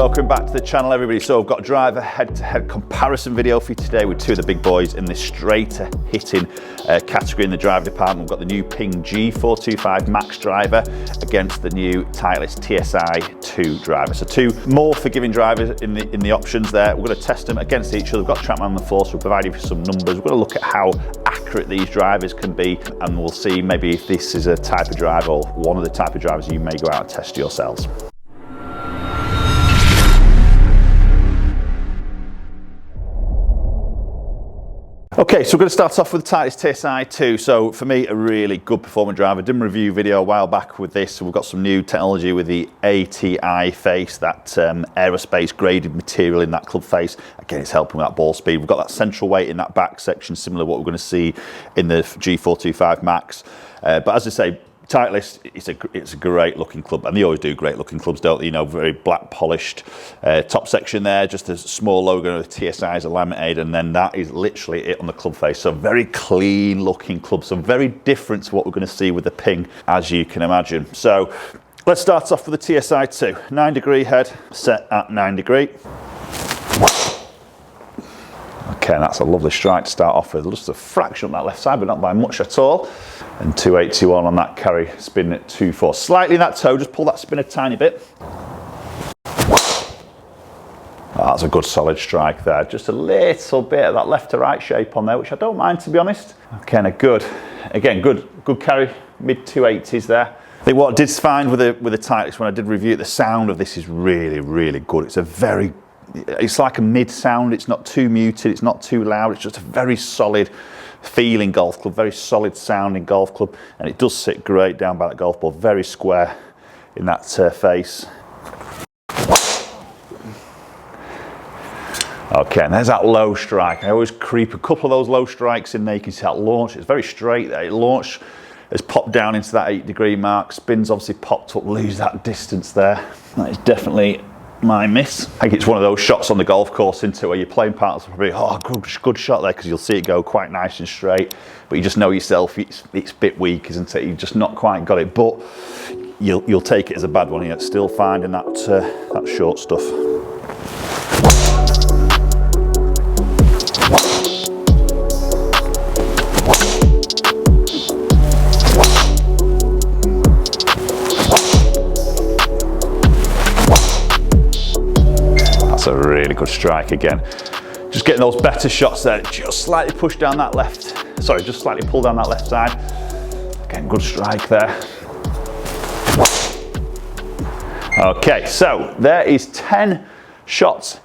Welcome back to the channel, everybody. So I've got a driver head-to-head comparison video for you today with two of the big boys in this straighter hitting category in the driver department. We've got the new Ping G425 Max driver against the new Titleist TSi2 Driver. So two more forgiving drivers in the options there. We're going to test them against each other. We've got Trackman on the floor, so we'll provide you with some numbers. We're going to look at how accurate these drivers can be, and we'll see maybe if this is a type of driver or one of the type of drivers you may go out and test yourselves. Okay, so we're going to start off with the Titleist TSi2. So for me, a really good performing driver. Did a review video a while back with this. So we've got some new technology with the ATI face, that aerospace graded material in that club face. Again, it's helping with that ball speed. We've got that central weight in that back section, similar to what we're going to see in the G425 Max. But as I say, Titleist, it's a great looking club, and they always do great looking clubs, don't they? You know, very black polished top section there, just a small logo of TSI's alignment aid, and then that is literally it on the club face. So very clean looking club, so very different to what we're going to see with the Ping, as you can imagine. So let's start off with the TSi2. 9° head set at 9°. Okay, and that's a lovely strike to start off with. Just a fraction on that left side, but not by much at all. And 281 on that carry, spin at 2.4. Slightly in that toe, just pull that spin a tiny bit. Oh, that's a good solid strike there. Just a little bit of that left to right shape on there, which I don't mind, to be honest. Okay, and good carry, mid 280s there. I think what I did find with the Titleist when I did review it, the sound of this is really, really good. It's like a mid sound. It's not too muted, it's not too loud. It's just a very solid feeling golf club, very solid sounding golf club, and it does sit great down by that golf ball, very square in that face. Okay, and there's that low strike. I always creep a couple of those low strikes in there. You can see that launch, it's very straight there. It launch has popped down into that 8° mark, spins obviously popped up, lose that distance there. That is definitely my miss. I think it's one of those shots on the golf course into where you're playing partners probably, oh, good shot there, because you'll see it go quite nice and straight, but you just know yourself it's a bit weak, isn't it? You've just not quite got it, but you'll take it as a bad one. You're still finding that short stuff. A really good strike again. Just getting those better shots there. Just slightly push down that just slightly pull down that left side. Again, good strike there. Okay, so there is 10 shots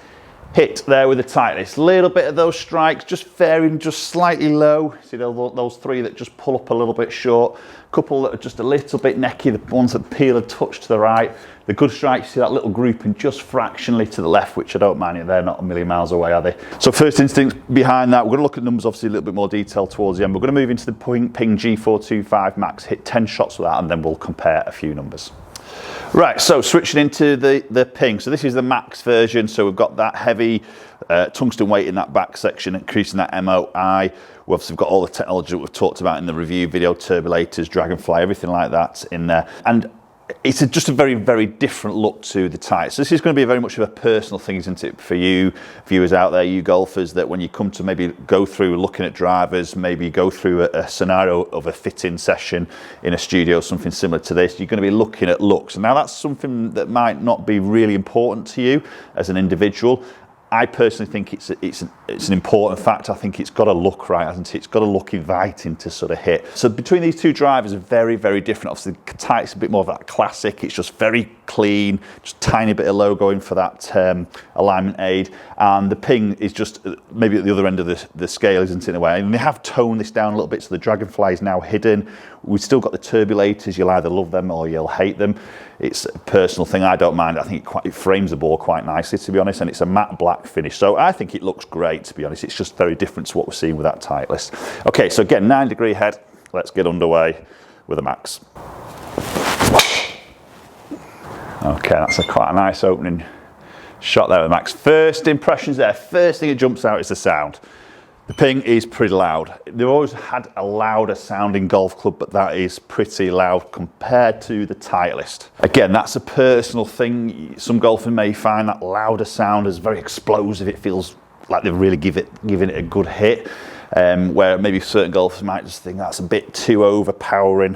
hit there with the Titleist. Little bit of those strikes just varying just slightly low. See those three that just pull up a little bit short. A couple that are just a little bit necky, the ones that peel a touch to the right. The good strikes, see that little grouping just fractionally to the left, which I don't mind. They're not a million miles away, are they? So first instinct behind that, we're going to look at numbers obviously a little bit more detail towards the end. We're going to move into the Ping G425 Max, hit 10 shots with that, and then we'll compare a few numbers. Right, so switching into the Ping. So this is the Max version. So we've got that heavy tungsten weight in that back section, increasing that MOI. We've obviously got all the technology that we've talked about in the review video, turbulators, dragonfly, everything like that in there. And it's just a very, very different look to the Titleist. So this is going to be very much of a personal thing, isn't it, for you viewers out there, you golfers, that when you come to maybe go through looking at drivers, maybe go through a scenario of a fit-in session in a studio, something similar to this, you're going to be looking at looks. And now that's something that might not be really important to you as an individual. I personally think it's an important fact. I think it's got to look right, hasn't it? It's got to look inviting to sort of hit. So between these two drivers are very, very different. Obviously, the Titleist a bit more of that classic. It's just very clean, just tiny bit of logo in for that alignment aid. And the Ping is just maybe at the other end of the scale, isn't it, in a way? And they have toned this down a little bit, so the dragonfly is now hidden. We've still got the turbulators. You'll either love them or you'll hate them. It's a personal thing. I don't mind. I think it frames the ball quite nicely, to be honest, and it's a matte black finish. So I think it looks great, to be honest. It's just very different to what we're seeing with that Titleist. Okay, so again, 9° head. Let's get underway with the Max. Okay, that's quite a nice opening shot there with the Max. First impressions there. First thing that jumps out is the sound. The Ping is pretty loud. They've always had a louder sounding golf club, but that is pretty loud compared to the Titleist. Again, that's a personal thing. Some golfers may find that louder sound is very explosive. It feels like they're really giving it a good hit, where maybe certain golfers might just think that's a bit too overpowering.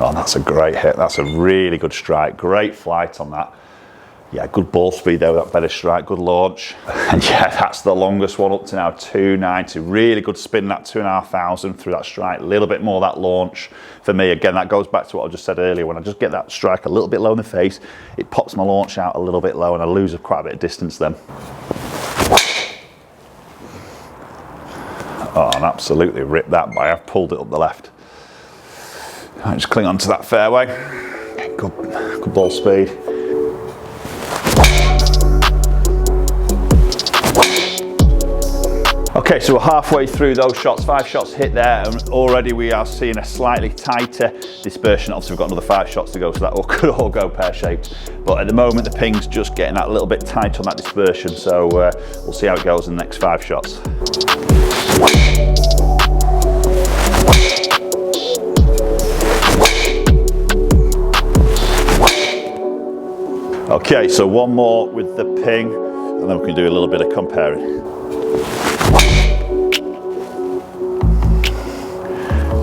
Oh, that's a great hit. That's a really good strike. Great flight on that. Yeah, good ball speed there with that better strike, good launch. And yeah, that's the longest one up to now, 290. Really good spin, that 2,500 through that strike. A little bit more that launch for me. Again, that goes back to what I just said earlier. When I just get that strike a little bit low in the face, it pops my launch out a little bit low and I lose quite a bit of distance then. Oh, and absolutely ripped that by. I've pulled it up the left. I just cling onto that fairway. Good ball speed. Okay, so we're halfway through those shots, 5 shots hit there, and already we are seeing a slightly tighter dispersion. Obviously we've got another 5 shots to go, so that could all go pear-shaped. But at the moment the Ping's just getting that little bit tight on that dispersion, so we'll see how it goes in the next 5 shots. Okay, so one more with the Ping, and then we can do a little bit of comparing.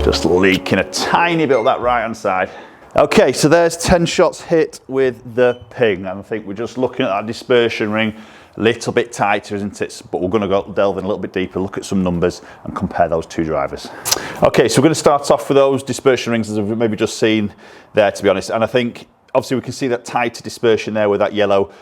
Just leaking a tiny bit of that right hand side. Okay, so there's 10 shots hit with the Ping, and I think we're just looking at that dispersion ring, a little bit tighter, isn't it? But we're going to go delve in a little bit deeper, look at some numbers and compare those 2 drivers. Okay, so we're going to start off with those dispersion rings as we've maybe just seen there, to be honest. And I think obviously we can see that tighter dispersion there with that yellow.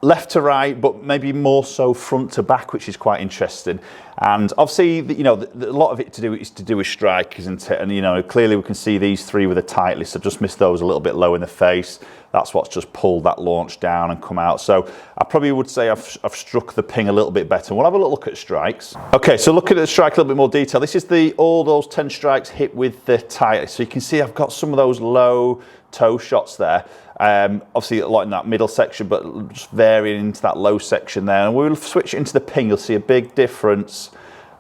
Left to right, but maybe more so front to back, which is quite interesting. And obviously, you know, a lot of it is to do with strike, isn't it? And you know, clearly we can see these 3 with a Titleist. I've just missed those a little bit low in the face. That's what's just pulled that launch down and come out. So I probably would say I've struck the Ping a little bit better. We'll have a look at strikes. Okay, so look at the strike a little bit more detail. This is all those 10 strikes hit with the Titleist. So you can see I've got some of those low toe shots there. Obviously a lot in that middle section, but just varying into that low section there. And we'll switch into the Ping. You'll see a big difference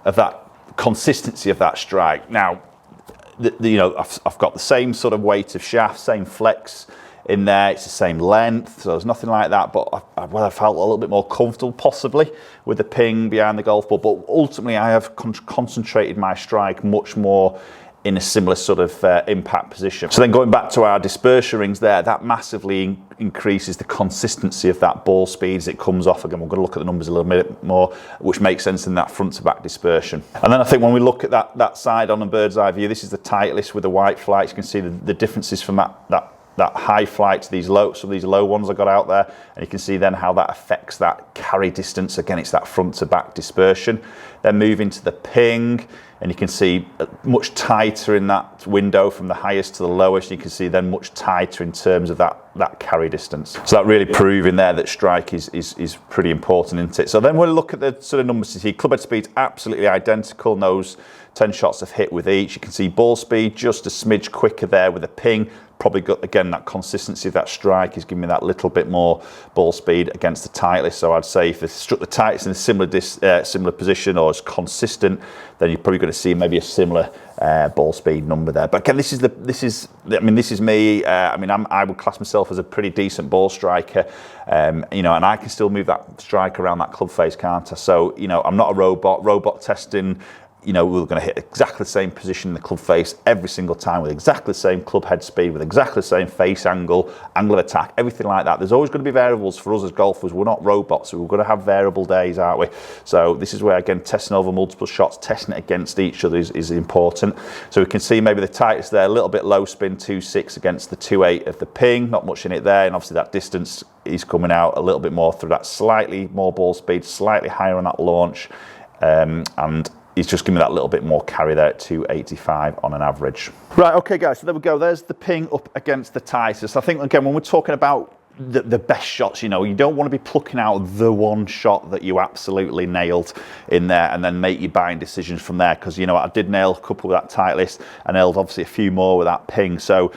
of that consistency of that strike. Now, you know, I've got the same sort of weight of shaft, same flex in there. It's the same length, so there's nothing like that. But I felt a little bit more comfortable, possibly, with the Ping behind the golf ball. But ultimately, I have concentrated my strike much more in a similar sort of impact position. So then going back to our dispersion rings there, that massively increases the consistency of that ball speed as it comes off. Again, we're going to look at the numbers a little bit more, which makes sense in that front to back dispersion. And then I think when we look at that side on a bird's eye view, this is the Titleist with the white flights. You can see the differences from that high flight to these low, some of these low ones I got out there, and you can see then how that affects that carry distance. Again, it's that front to back dispersion. Then move into the Ping, and you can see much tighter in that window from the highest to the lowest. You can see then much tighter in terms of that carry distance. So that really proving there that strike is pretty important, isn't it? So then we'll look at the sort of numbers to see. Club head speed's absolutely identical in those 10 shots of hit with each. You can see ball speed just a smidge quicker there with a Ping. Probably got, again, that consistency of that strike is giving me that little bit more ball speed against the Titleist. So I'd say if they struck the Titleist in a similar position or as consistent, then you're probably going to see maybe a similar ball speed number there. But again, this is me. I would class myself as a pretty decent ball striker, you know, and I can still move that strike around that club face, can't I? So, you know, I'm not a robot testing. You know, we're going to hit exactly the same position in the club face every single time with exactly the same club head speed, with exactly the same face angle of attack, everything like that. There's always going to be variables for us as golfers. We're not robots, so we're going to have variable days, aren't we? So this is where, again, testing over multiple shots, testing it against each other is important. So we can see maybe the Titleist there, a little bit low spin, 2.6 against the 2.8 of the Ping, not much in it there, and obviously that distance is coming out a little bit more through that slightly more ball speed, slightly higher on that launch, and he's just giving me that little bit more carry there at 285 on an average. Right, okay guys, so there we go. There's the Ping up against the Titleist. I think, again, when we're talking about the best shots. You know, you don't want to be plucking out the one shot that you absolutely nailed in there and then make your buying decisions from there, because, you know, I did nail a couple with that Titleist and nailed obviously a few more with that Ping. So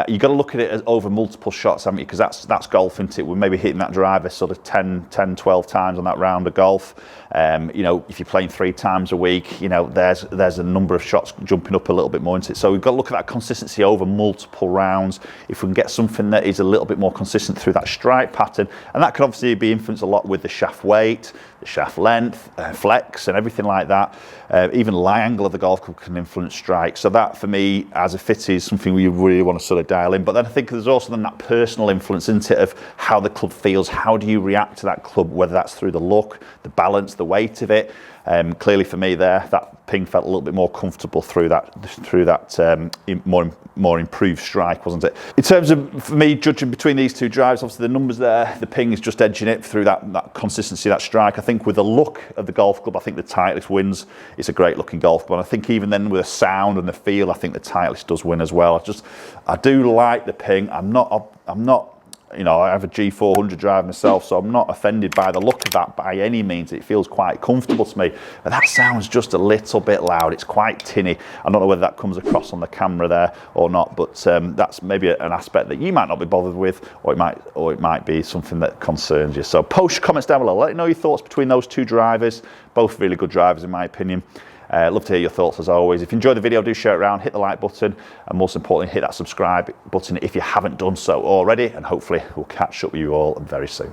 you've got to look at it as over multiple shots, haven't you? Because that's golf, isn't it? We're maybe hitting that driver sort of 10, 12 times on that round of golf. You know, if you're playing 3 times a week, you know, there's a number of shots jumping up a little bit more into it. So we've got to look at that consistency over multiple rounds. If we can get something that is a little bit more consistent through that strike pattern, and that can obviously be influenced a lot with the shaft weight, the shaft length, flex and everything like that. Even lie angle of the golf club can influence strike. So that, for me, as a fitter, is something we really want to sort of dial in. But then I think there's also then that personal influence, isn't it, of how the club feels. How do you react to that club, whether that's through the look, the balance, the weight of it. Clearly for me there, that Ping felt a little bit more comfortable through that more improved strike, wasn't it? In terms of, for me, judging between these two drives, obviously the numbers there, the Ping is just edging it through that consistency, that strike. I think with the look of the golf club, I think the Titleist wins. It's a great looking golf club, and I think even then with the sound and the feel, I think the Titleist does win as well. I do like the Ping. I'm not, you know, I have a G400 driver myself, so I'm not offended by the look of that by any means. It feels quite comfortable to me. But that sounds just a little bit loud. It's quite tinny. I don't know whether that comes across on the camera there or not, but that's maybe an aspect that you might not be bothered with, or it might be something that concerns you. So post your comments down below. Let me know your thoughts between those two drivers. Both really good drivers in my opinion. Love to hear your thoughts as always. If you enjoyed the video, do share it around, hit the like button, and most importantly, hit that subscribe button if you haven't done so already, and hopefully we'll catch up with you all very soon.